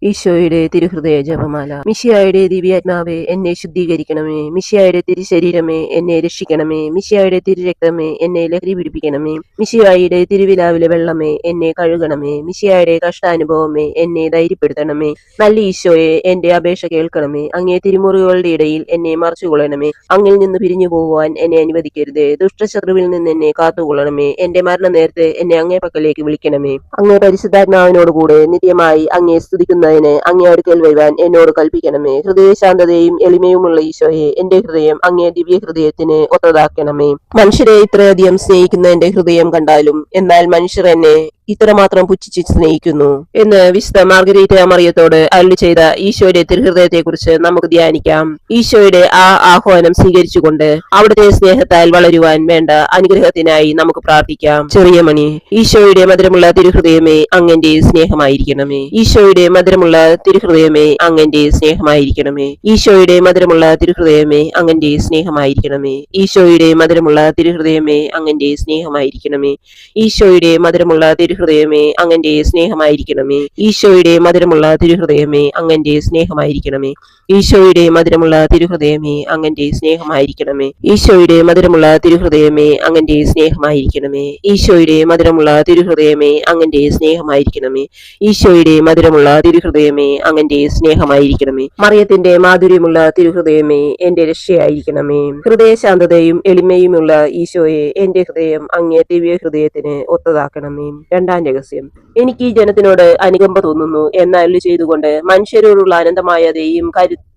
ഈശോയുടെ തിരുഹൃദയ ജപമാല. മിശിഹായുടെ ദിവ്യാത്മാവേ, എന്നെ ശുദ്ധീകരിക്കണമേ. മിശിഹായുടെ തിരുശരീരമേ, എന്നെ രക്ഷിക്കണമേ. മിശിഹായുടെ തിരുരക്തമേ, എന്നെ ലഹരി പിടിപ്പിക്കണമേ. മിശിഹായുടെ തിരുവിലാവിലെ വെള്ളമേ, എന്നെ കഴുകണമേ. മിശിഹായുടെ കഷ്ടാനുഭവമേ, എന്നെ ധൈര്യപ്പെടുത്തണമേ. നല്ല ഈശോയെ, എന്റെ അപേക്ഷ കേൾക്കണമേ. അങ്ങേ തിരുമുറികളുടെ ഇടയിൽ എന്നെ മറച്ചുകൊള്ളണമേ. അങ്ങിൽ നിന്ന് പിരിഞ്ഞു പോകുവാൻ എന്നെ അനുവദിക്കരുതേ. ദുഷ്ടശത്രുവിൽ നിന്ന് എന്നെ കാത്തുകൊള്ളണമേ. എന്റെ മരണനേരത്ത് എന്നെ അങ്ങേ പക്കലേക്ക് വിളിക്കണമേ. അങ്ങേ പരിശുദ്ധാത്മാവിനോടുകൂടെ നിത്യമായി അങ്ങേ സ്തുതിക്കുന്നതിന് അങ്ങേ അടുക്കൽ വരുവാൻ എന്നോട് കൽപ്പിക്കണമേ. ഹൃദയശാന്തതയും എളിമയുമുള്ള ഈശോയെ, എന്റെ ഹൃദയം അങ്ങേ ദിവ്യ ഹൃദയത്തിന് ഒത്തതാക്കണമേ. മനുഷ്യരെ ഇത്രയധികം സ്നേഹിക്കുന്ന എന്റെ ഹൃദയം കണ്ടാലും എന്നാൽ മനുഷ്യർ എന്നെ ഇത്രമാത്രം പുച്ഛിച്ച് സ്നേഹിക്കുന്നു എന്ന് വിശുദ്ധ മാർഗരീറ്റ മറിയത്തോട് അരുളി ചെയ്ത ഈശോയുടെ തിരുഹൃദയത്തെ കുറിച്ച് നമുക്ക് ധ്യാനിക്കാം. ഈശോയുടെ ആ ആഹ്വാനം സ്വീകരിച്ചുകൊണ്ട് അവിടുത്തെ സ്നേഹത്താൽ വളരുവാൻ വേണ്ട അനുഗ്രഹത്തിനായി നമുക്ക് പ്രാർത്ഥിക്കാം. ചെറിയ മണി, ഈശോയുടെ മധുരമുള്ള തിരുഹൃദയമേ, അങ്ങന്റെ സ്നേഹമായിരിക്കണമേ. ഈശോയുടെ മധുരമുള്ള തിരുഹൃദയമേ, അങ്ങന്റെ സ്നേഹമായിരിക്കണമേ. ഈശോയുടെ മധുരമുള്ള തിരുഹൃദയമേ, അങ്ങന്റെ സ്നേഹമായിരിക്കണമേ. ഈശോയുടെ മധുരമുള്ള തിരുഹൃദയമേ, അങ്ങന്റെ സ്നേഹമായിരിക്കണമേ. ഈശോയുടെ മധുരമുള്ള തിരുഹൃദയമേ, അങ്ങന്റെ സ്നേഹമായിരിക്കണമേ. ഈശോയുടെ മധുരമുള്ള തിരുഹൃദയമേ, അങ്ങന്റെ സ്നേഹമായിരിക്കണമേ. ഈശോയുടെ മധുരമുള്ള തിരുഹൃദയമേ, അങ്ങന്റെ സ്നേഹമായിരിക്കണമേ. ഈശോയുടെ മധുരമുള്ള തിരുഹൃദയമേ, അങ്ങന്റെ സ്നേഹമായിരിക്കണമേ. ഈശോയുടെ മധുരമുള്ള തിരുഹൃദയമേ, അങ്ങന്റെ സ്നേഹമായിരിക്കണമേ. ഈശോയുടെ മധുരമുള്ള തിരുഹൃദയമേ, അങ്ങന്റെ സ്നേഹമായിരിക്കണമേ. മറിയത്തിന്റെ മാധുര്യമുള്ള തിരുഹൃദയമേ, എന്റെ രക്ഷയായിരിക്കണമേ. ഹൃദയശാന്തതയും എളിമയുമുള്ള ഈശോയെ, എന്റെ ഹൃദയം അങ്ങേ ദിവ്യ ഹൃദയത്തിന് ഒത്തതാക്കണമേ. രണ്ടാം രഹസ്യം. എനിക്ക് ഈ ജനത്തിനോട് അനുകമ്പ തോന്നുന്നു എന്നരുളി ചെയ്തുകൊണ്ട് മനുഷ്യരോടുള്ള അനന്തമായ ദയയും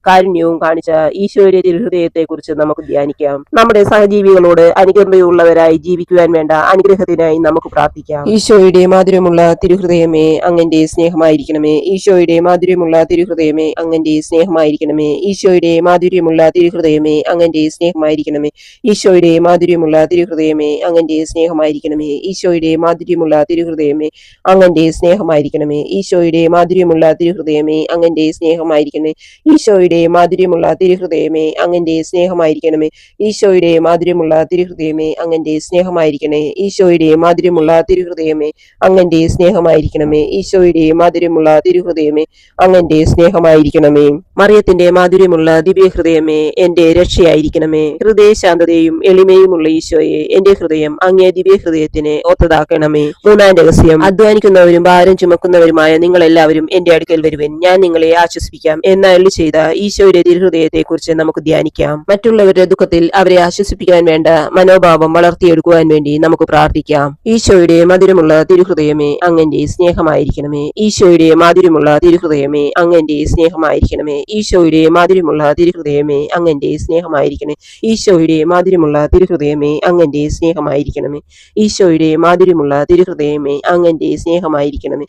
കാരുണ്യവും കാണിച്ച ഈശോയുടെ തിരുഹൃദയത്തെ കുറിച്ച് നമുക്ക് ധ്യാനിക്കാം. നമ്മുടെ സഹജീവികളോട് അനുകമ്പയുള്ളവരായി ജീവിക്കുവാൻ വേണ്ട അനുഗ്രഹത്തിനായി നമുക്ക് പ്രാർത്ഥിക്കാം. ഈശോയുടെ മാധുര്യമുള്ള തിരുഹൃദയമേ, അങ്ങന്റെ സ്നേഹമായിരിക്കണമേ. ഈശോയുടെ മാധുര്യമുള്ള തിരുഹൃദയമേ, അങ്ങന്റെ സ്നേഹമായിരിക്കണമേ. ഈശോയുടെ മാധുര്യമുള്ള തിരുഹൃദയമേ, അങ്ങന്റെ സ്നേഹമായിരിക്കണമേ. ഈശോയുടെ മാധുര്യമുള്ള തിരുഹൃദയമേ, അങ്ങന്റെ സ്നേഹമായിരിക്കണമേ. ഈശോയുടെ മാധുര്യമുള്ള തിരുഹൃദയമേ, അങ്ങന്റെ സ്നേഹമായിരിക്കണമേ. ഈശോയുടെ മാധുര്യമുള്ള തിരുഹൃദയമേ, അങ്ങന്റെ സ്നേഹമായിരിക്കണമേ. ഈശോയുടെ മാധുര്യമുള്ള തിരുഹൃദയമേ, അങ്ങന്റെ സ്നേഹമായിരിക്കണമേ. ഈശോയുടെ മാധുര്യമുള്ള തിരുഹൃദയമേ, അങ്ങന്റെ സ്നേഹമായിരിക്കണേ. ഈശോയുടെ മാധുര്യമുള്ള തിരുഹൃദയമേ, അങ്ങന്റെ സ്നേഹമായിരിക്കണമേ. ഈശോയുടെ മാധുര്യമുള്ള തിരുഹൃദയമേ, അങ്ങന്റെ സ്നേഹമായിരിക്കണമേ. മറിയത്തിന്റെ മാധുര്യമുള്ള ദിവ്യഹൃദയമേ, എന്റെ രക്ഷയായിരിക്കണമേ. ഹൃദയശാന്തതയും എളിമയുമുള്ള ഈശോയെ, എന്റെ ഹൃദയം അങ്ങേ ദിവ്യഹൃദയത്തിന് ഒത്തതാക്കണമേ. മൂന്നാം രഹസ്യം. അധ്വാനിക്കുന്നവരും ഭാരം ചുമക്കുന്നവരുമായ നിങ്ങളെല്ലാവരും എന്റെ അടുക്കൽ വരുവൻ, ഞാൻ നിങ്ങളെ ആശ്വസിപ്പിക്കാം എന്നരുളി ചെയ്ത ഈശോയുടെ തിരുഹൃദയത്തെ കുറിച്ച് നമുക്ക് ധ്യാനിക്കാം. മറ്റുള്ളവരുടെ ദുഃഖത്തിൽ അവരെ ആശ്വസിപ്പിക്കാൻ വേണ്ട മനോഭാവം വളർത്തിയെടുക്കുവാൻ വേണ്ടി നമുക്ക് പ്രാർത്ഥിക്കാം. ഈശോയുടെ മധുരമുള്ള തിരുഹൃദയമേ, അങ്ങന്റെ സ്നേഹമായിരിക്കണമേ. ഈശോയുടെ മാധുര്യമുള്ള തിരുഹൃദയമേ, അങ്ങന്റെ സ്നേഹമായിരിക്കണമേ. ഈശോയുടെ മാധുര്യമുള്ള തിരുഹൃദയമേ, അങ്ങന്റെ സ്നേഹമായിരിക്കണേ. ഈശോയുടെ മാധുര്യമുള്ള തിരുഹൃദയമേ, അങ്ങന്റെ സ്നേഹമായിരിക്കണമേ. ഈശോയുടെ മാധുര്യമുള്ള തിരുഹൃദയമേ, അങ്ങന്റെ സ്നേഹമായിരിക്കണമേ.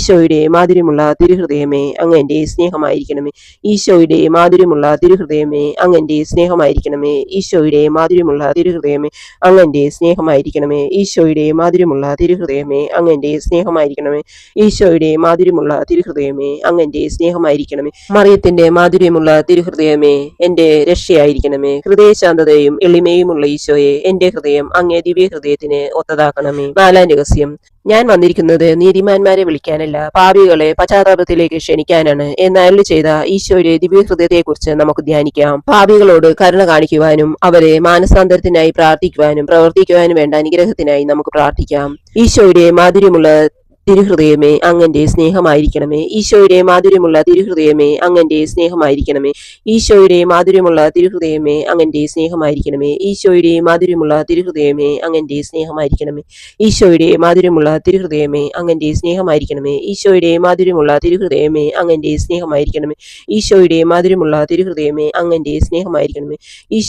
ഈശോയുടെ മാധുര്യമുള്ള തിരുഹൃദയമേ, അങ്ങന്റെ സ്നേഹമായിരിക്കണമേ. ഈശോയുടെ മാധുര്യമുള്ള തിരുഹൃദയമേ, അങ്ങന്റെ സ്നേഹമായിരിക്കണമേ. ഈശോയുടെ മാധുര്യമുള്ള തിരുഹൃദയമേ, അങ്ങന്റെ സ്നേഹമായിരിക്കണമേ. ഈശോയുടെ മാധുര്യമുള്ള തിരുഹൃദയമേ, അങ്ങന്റെ സ്നേഹമായിരിക്കണമേ. ഈശോയുടെ മാധുര്യമുള്ള തിരുഹൃദയമേ, അങ്ങന്റെ സ്നേഹമായിരിക്കണമേ. മറിയത്തിന്റെ മാധുര്യമുള്ള തിരുഹൃദയമേ, എന്റെ രക്ഷയായിരിക്കണമേ. ഹൃദയശാന്തതയും എളിമയുമുള്ള ഈശോയെ, എന്റെ ഹൃദയം അങ്ങേ ദിവ്യ ഹൃദയത്തിന് ഒത്തതാക്കണമേ. നാലാം രഹസ്യം. ഞാൻ വന്നിരിക്കുന്നത് നീതിമാന്മാരെ വിളിക്കാനല്ല, പാപികളെ പശ്ചാത്താപത്തിലേക്ക് ക്ഷണിക്കാനാണ് എന്നരുളി ചെയ്ത ഈശോയുടെ ദിവ്യഹൃദയത്തെ കുറിച്ച് നമുക്ക് ധ്യാനിക്കാം. പാപികളോട് കരുണ കാണിക്കുവാനും അവരെ മാനസാന്തരത്തിനായി പ്രാർത്ഥിക്കുവാനും പ്രവർത്തിക്കുവാനും വേണ്ട അനുഗ്രഹത്തിനായി നമുക്ക് പ്രാർത്ഥിക്കാം. ഈശോയുടെ മാധുര്യമുള്ള തിരുഹൃദയമേ, അങ്ങന്റെ സ്നേഹമായിരിക്കണമേ. ഈശോയുടെ മാധുര്യമുള്ള തിരുഹൃദയമേ, അങ്ങന്റെ സ്നേഹമായിരിക്കണമേ. ഈശോയുടെ മാധുര്യമുള്ള തിരുഹൃദയമേ, അങ്ങന്റെ സ്നേഹമായിരിക്കണമേ. ഈശോയുടെ മാധുര്യമുള്ള തിരുഹൃദയമേ, അങ്ങന്റെ സ്നേഹമായിരിക്കണമേ. ഈശോയുടെ മാധുര്യമുള്ള തിരുഹൃദയമേ, അങ്ങന്റെ സ്നേഹമായിരിക്കണമേ. ഈശോയുടെ മാധുര്യമുള്ള തിരുഹൃദയമേ, അങ്ങന്റെ സ്നേഹമായിരിക്കണമേ. ഈശോയുടെ മാധുര്യമുള്ള തിരുഹൃദയമേ, അങ്ങന്റെ സ്നേഹമായിരിക്കണമേ.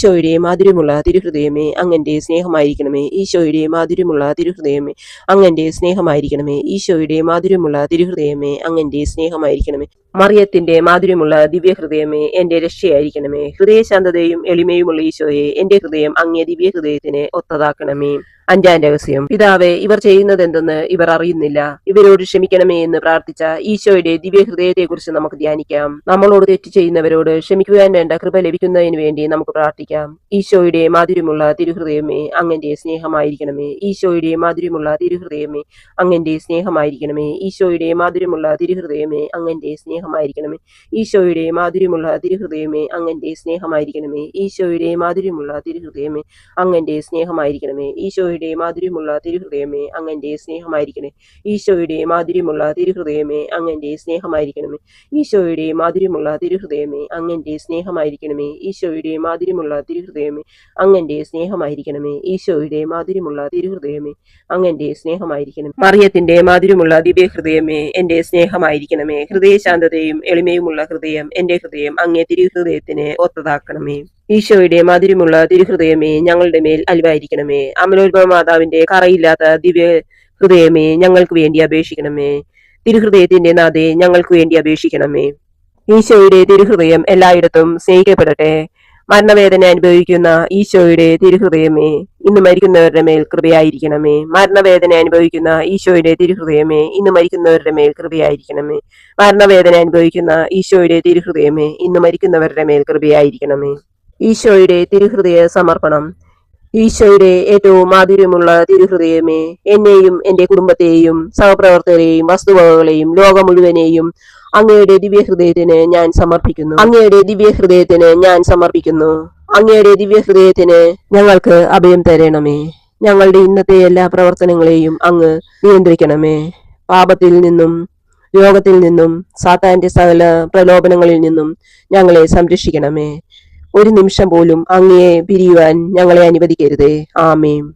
ഈശോയുടെ മാധുര്യമുള്ള തിരുഹൃദയമേ, അങ്ങന്റെ സ്നേഹമായിരിക്കണമേ. ഈശോയുടെ മാധുര്യമുള്ള തിരുഹൃദയമേ, അങ്ങന്റെ സ്നേഹമായിരിക്കണമേ. ഈശോയുടെ മാധുര്യമുള്ള തിരുഹൃദയമേ, അങ്ങന്റെ സ്നേഹമായിരിക്കണമേ. മറിയത്തിന്റെ മാധുര്യമുള്ള ദിവ്യഹൃദയമേ, എന്റെ രക്ഷയായിരിക്കണമേ. ഹൃദയശാന്തതയും എളിമയുമുള്ള ഈശോയെ, എന്റെ ഹൃദയം അങ്ങേ ദിവ്യഹൃദയത്തിന് ഒത്തതാക്കണമേ. അഞ്ചാം രഹസ്യം. പിതാവേ, ഇവർ ചെയ്യുന്നതെന്തെന്ന് ഇവർ അറിയുന്നില്ല, ഇവരോട് ക്ഷമിക്കണമേ എന്ന് പ്രാർത്ഥിച്ച ഈശോയുടെ ദിവ്യഹൃദയത്തെ കുറിച്ച് നമുക്ക് ധ്യാനിക്കാം. നമ്മളോട് തെറ്റ് ചെയ്യുന്നവരോട് ക്ഷമിക്കുവാൻ വേണ്ട കൃപ ലഭിക്കുന്നതിന് വേണ്ടി നമുക്ക് പ്രാർത്ഥിക്കാം. ഈശോയുടെ മാധുര്യമുള്ള തിരുഹൃദയമേ, അങ്ങന്റെ സ്നേഹമായിരിക്കണമേ. ഈശോയുടെ മാധുര്യമുള്ള തിരുഹൃദയമേ, അങ്ങന്റെ സ്നേഹമായിരിക്കണമേ. ഈശോയുടെ മാധുര്യമുള്ള തിരുഹൃദയമേ, അങ്ങന്റെ സ്നേഹം സ്നേഹമായിരിക്കണമേ. ഈശോയുടെ മാധുര്യമുള്ള തിരുഹൃദയമേ, അങ്ങന്റെ സ്നേഹമായിരിക്കണമേ. ഈശോയുടെ മാധുര്യമുള്ള തിരുഹൃദയമേ, അങ്ങന്റെ സ്നേഹമായിരിക്കണമേ. ഈശോയുടെ മാധുര്യമുള്ള തിരുഹൃദയമേ, അങ്ങന്റെ സ്നേഹമായിരിക്കണേ. ഈശോയുടെ മാധുര്യമുള്ള തിരുഹൃദയമേ, അങ്ങന്റെ സ്നേഹമായിരിക്കണമേ. ഈശോയുടെ മാധുര്യമുള്ള തിരുഹൃദയമേ, അങ്ങന്റെ സ്നേഹമായിരിക്കണമേ. ഈശോയുടെ മാധുര്യമുള്ള തിരുഹൃദയമേ, അങ്ങന്റെ സ്നേഹമായിരിക്കണമേ. ഈശോയുടെ മാധുര്യമുള്ള തിരുഹൃദയമേ, അങ്ങന്റെ സ്നേഹമായിരിക്കണമേ. മറിയത്തിന്റെ മാധുര്യമുള്ള ദിവ്യഹൃദയമേ, എന്റെ സ്നേഹമായിരിക്കണമേ. ഹൃദയശാന്തതയും എളിമയുമുള്ള ഹൃദയം എന്റെ ഹൃദയം അങ്ങേ തിരുഹൃദയത്തിന് ഒത്തതാക്കണമേ. ഈശോയുടെ മാധുര്യമുള്ള തിരുഹൃദയമേ, ഞങ്ങളുടെ മേൽ അലിവായിരിക്കണമേ. അമലോത്ഭവ മാതാവിന്റെ കറയില്ലാത്ത ദിവ്യ ഹൃദയമേ, ഞങ്ങൾക്ക് വേണ്ടി അപേക്ഷിക്കണമേ. തിരുഹൃദയത്തിന്റെ നാഥേ, ഞങ്ങൾക്ക് വേണ്ടി അപേക്ഷിക്കണമേ. ഈശോയുടെ തിരുഹൃദയം എല്ലായിടത്തും സ്നേഹിക്കപ്പെടട്ടെ. മരണവേദന അനുഭവിക്കുന്ന ഈശോയുടെ തിരുഹൃദയമേ, ഇന്ന് മരിക്കുന്നവരുടെ മേൽ കൃപയായിരിക്കണമേ. മരണവേദന അനുഭവിക്കുന്ന ഈശോയുടെ തിരുഹൃദയമേ, ഇന്ന് മരിക്കുന്നവരുടെ മേൽ കൃപയായിരിക്കണമേ. മരണവേദന അനുഭവിക്കുന്ന ഈശോയുടെ തിരുഹൃദയമേ, ഇന്ന് മരിക്കുന്നവരുടെ മേൽ കൃപയായിരിക്കണമേ. ഈശോയുടെ തിരുഹൃദയ സമർപ്പണം. ഈശോയുടെ ഏറ്റവും മാധുര്യമുള്ള തിരുഹൃദയമേ, എന്നെയും എന്റെ കുടുംബത്തെയും സഹപ്രവർത്തകരെയും വസ്തുവകകളെയും ലോകം മുഴുവനെയും അങ്ങയുടെ ദിവ്യഹൃദയത്തിന് ഞാൻ സമർപ്പിക്കുന്നു. അങ്ങയുടെ ദിവ്യഹൃദയത്തിന് ഞാൻ സമർപ്പിക്കുന്നു. അങ്ങയുടെ ദിവ്യഹൃദയത്തിന് ഞങ്ങൾക്ക് അഭയം തരണമേ. ഞങ്ങളുടെ ഇന്നത്തെ എല്ലാ പ്രവർത്തനങ്ങളെയും അങ്ങ് നിയന്ത്രിക്കണമേ. പാപത്തിൽ നിന്നും രോഗത്തിൽ നിന്നും സാത്താന്റെ സകല പ്രലോഭനങ്ങളിൽ നിന്നും ഞങ്ങളെ സംരക്ഷിക്കണമേ. ഒരു നിമിഷം പോലും അങ്ങയെ പിരിയുവാൻ ഞങ്ങളെ അനുവദിക്കരുതേ. ആമേൻ.